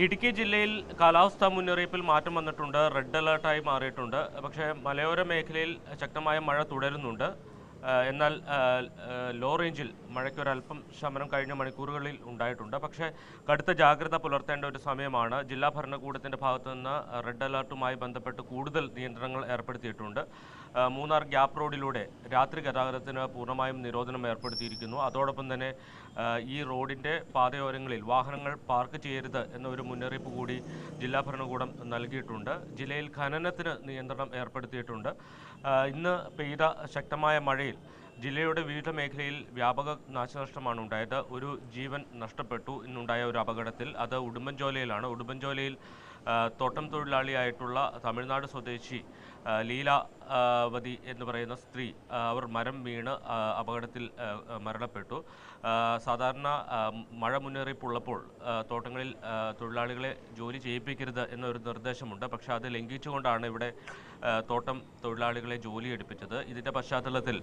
ഇടുക്കി ജില്ലയിൽ കാലാവസ്ഥാ മുന്നറിയിപ്പിൽ മാറ്റം വന്നിട്ടുണ്ട്. റെഡ് അലേർട്ടായി മാറിയിട്ടുണ്ട്. പക്ഷേ മലയോര മേഖലയിൽ ശക്തമായ മഴ തുടരുന്നുണ്ട്. എന്നാൽ ലോ റേഞ്ചിൽ മഴയ്ക്കൊരല്പം ശമനം കഴിഞ്ഞ മണിക്കൂറുകളിൽ ഉണ്ടായിട്ടുണ്ട്. പക്ഷേ കടുത്ത ജാഗ്രത പുലർത്തേണ്ട ഒരു സമയമാണ്. ജില്ലാ ഭരണകൂടത്തിൻ്റെ ഭാഗത്തു നിന്ന് റെഡ് അലേർട്ടുമായി ബന്ധപ്പെട്ട് കൂടുതൽ നിയന്ത്രണങ്ങൾ ഏർപ്പെടുത്തിയിട്ടുണ്ട്. മൂന്നാർ ഗ്യാപ്പ് റോഡിലൂടെ രാത്രി ഗതാഗതത്തിന് പൂർണ്ണമായും നിരോധനം ഏർപ്പെടുത്തിയിരിക്കുന്നു. അതോടൊപ്പം തന്നെ ഈ റോഡിൻ്റെ പാതയോരങ്ങളിൽ വാഹനങ്ങൾ പാർക്ക് ചെയ്യരുത് എന്നൊരു മുന്നറിയിപ്പ് കൂടി ജില്ലാ ഭരണകൂടം നൽകിയിട്ടുണ്ട്. ജില്ലയിൽ ഖനനത്തിന് നിയന്ത്രണം ഏർപ്പെടുത്തിയിട്ടുണ്ട്. ഇന്ന് പെയ്ത ശക്തമായ മഴയിൽ ജില്ലയുടെ വിവിധ മേഖലയിൽ വ്യാപക നാശനഷ്ടമാണ് ഉണ്ടായത്. ഒരു ജീവൻ നഷ്ടപ്പെട്ടു ഇന്നുണ്ടായ ഒരു അപകടത്തിൽ. അത് ഉടുമ്പൻചോലയിലാണ്. ഉടുമ്പൻചോലയിൽ തോട്ടം തൊഴിലാളിയായിട്ടുള്ള തമിഴ്നാട് സ്വദേശി ലീലാവതി എന്ന് പറയുന്ന സ്ത്രീ അവർ മരം വീണ് അപകടത്തിൽ മരണപ്പെട്ടു. സാധാരണ മഴ മുന്നറിയിപ്പുള്ളപ്പോൾ തോട്ടങ്ങളിൽ തൊഴിലാളികളെ ജോലി ചെയ്യിപ്പിക്കരുത് എന്നൊരു നിർദ്ദേശമുണ്ട്. പക്ഷേ അത് ലംഘിച്ചുകൊണ്ടാണ് ഇവിടെ തോട്ടം തൊഴിലാളികളെ ജോലി എടുപ്പിച്ചത്. ഇതിൻ്റെ പശ്ചാത്തലത്തിൽ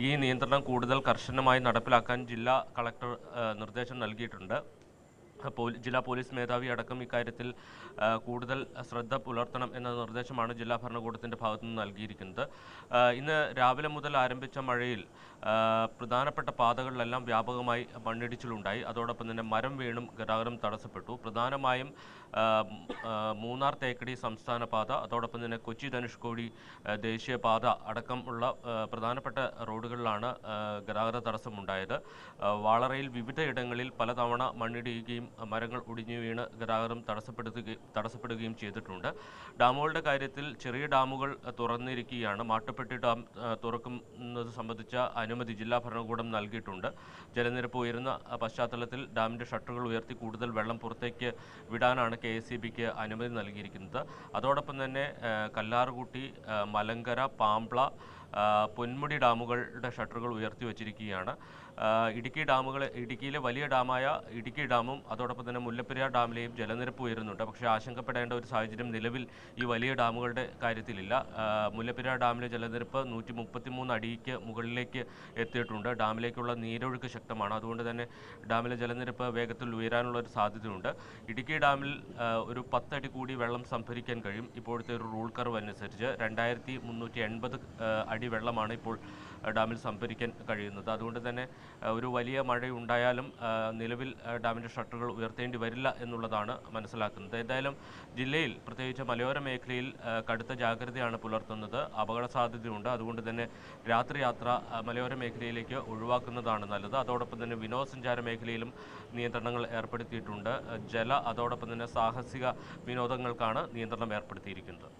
ഈ നിയന്ത്രണം കൂടുതൽ കർശനമായി നടപ്പിലാക്കാൻ ജില്ലാ കളക്ടർ നിർദ്ദേശം നൽകിയിട്ടുണ്ട്. ജില്ലാ പോലീസ് മേധാവി അടക്കം ഇക്കാര്യത്തിൽ കൂടുതൽ ശ്രദ്ധ പുലർത്തണം എന്ന നിർദ്ദേശമാണ് ജില്ലാ ഭരണകൂടത്തിൻ്റെ ഭാഗത്തുനിന്ന് നൽകിയിരിക്കുന്നത്. ഇന്ന് രാവിലെ മുതൽ ആരംഭിച്ച മഴയിൽ പ്രധാനപ്പെട്ട പാതകളിലെല്ലാം വ്യാപകമായി മണ്ണിടിച്ചിലുണ്ടായി. അതോടൊപ്പം തന്നെ മരം വീണും ഗതാഗതം തടസ്സപ്പെട്ടു. പ്രധാനമായും മൂന്നാർ തേക്കടി സംസ്ഥാന പാത, അതോടൊപ്പം തന്നെ കൊച്ചി ധനുഷ്കോടി ദേശീയപാത അടക്കം ഉള്ള പ്രധാനപ്പെട്ട റോഡുകളിലാണ് ഗതാഗത തടസ്സമുണ്ടായത്. വാളറയിൽ വിവിധയിടങ്ങളിൽ പലതവണ മണ്ണിടിയുകയും മരങ്ങൾ ഒടിഞ്ഞു വീണ് ഗതാഗതം തടസ്സപ്പെടുകയും ചെയ്തിട്ടുണ്ട്. ഡാമുകളുടെ കാര്യത്തിൽ ചെറിയ ഡാമുകൾ തുറന്നിരിക്കുകയാണ്. മാട്ടുപ്പെട്ടി ഡാം തുറക്കുന്നത് സംബന്ധിച്ച അനുമതി ജില്ലാ ഭരണകൂടം നൽകിയിട്ടുണ്ട്. ജലനിരപ്പ് ഉയരുന്ന പശ്ചാത്തലത്തിൽ ഡാമിൻ്റെ ഷട്ടറുകൾ ഉയർത്തി കൂടുതൽ വെള്ളം പുറത്തേക്ക് വിടാനാണ് KSEBക്ക് അനുമതി നൽകിയിരിക്കുന്നത്. അതോടൊപ്പം തന്നെ കല്ലാർകുട്ടി, മലങ്കര, പാംപ്ല, പൊന്മുടി ഡാമുകളുടെ ഷട്ടറുകൾ ഉയർത്തി വച്ചിരിക്കുകയാണ്. ഇടുക്കിയിലെ വലിയ ഡാമായ ഇടുക്കി ഡാമും അതോടൊപ്പം തന്നെ മുല്ലപ്പെരിയാർ ഡാമിലെയും ജലനിരപ്പ് ഉയരുന്നുണ്ട്. പക്ഷേ ആശങ്കപ്പെടേണ്ട ഒരു സാഹചര്യം നിലവിൽ ഈ വലിയ ഡാമുകളുടെ കാര്യത്തിലില്ല. മുല്ലപ്പെരിയാർ ഡാമിലെ ജലനിരപ്പ് 133 അടിക്ക് മുകളിലേക്ക് എത്തിയിട്ടുണ്ട്. ഡാമിലേക്കുള്ള നീരൊഴുക്ക് ശക്തമാണ്. അതുകൊണ്ട് തന്നെ ഡാമിലെ ജലനിരപ്പ് വേഗത്തിൽ ഉയരാനുള്ള ഒരു സാധ്യതയുണ്ട്. ഇടുക്കി ഡാമിൽ ഒരു 10 അടി കൂടി വെള്ളം സംഭരിക്കാൻ കഴിയും. ഇപ്പോഴത്തെ ഒരു റൂൾ കർവ് അനുസരിച്ച് 2380 അടി വെള്ളമാണ് ഇപ്പോൾ ഡാമിൽ സംഭരിക്കാൻ കഴിയുന്നത്. അതുകൊണ്ട് തന്നെ ഒരു വലിയ മഴയുണ്ടായാലും നിലവിൽ ഡാമിൻ്റെ ഷട്ടറുകൾ ഉയർത്തേണ്ടി വരില്ല എന്നുള്ളതാണ് മനസ്സിലാക്കുന്നത്. എന്തായാലും ജില്ലയിൽ പ്രത്യേകിച്ച് മലയോര മേഖലയിൽ കടുത്ത ജാഗ്രതയാണ് പുലർത്തുന്നത്. അപകട സാധ്യതയുണ്ട്. അതുകൊണ്ട് തന്നെ രാത്രി യാത്ര മലയോര മേഖലയിലേക്ക് ഒഴിവാക്കുന്നതാണ് നല്ലത്. അതോടൊപ്പം തന്നെ വിനോദസഞ്ചാര മേഖലയിലും നിയന്ത്രണങ്ങൾ ഏർപ്പെടുത്തിയിട്ടുണ്ട്. അതോടൊപ്പം തന്നെ സാഹസിക വിനോദങ്ങൾക്കാണ് നിയന്ത്രണം ഏർപ്പെടുത്തിയിരിക്കുന്നത്.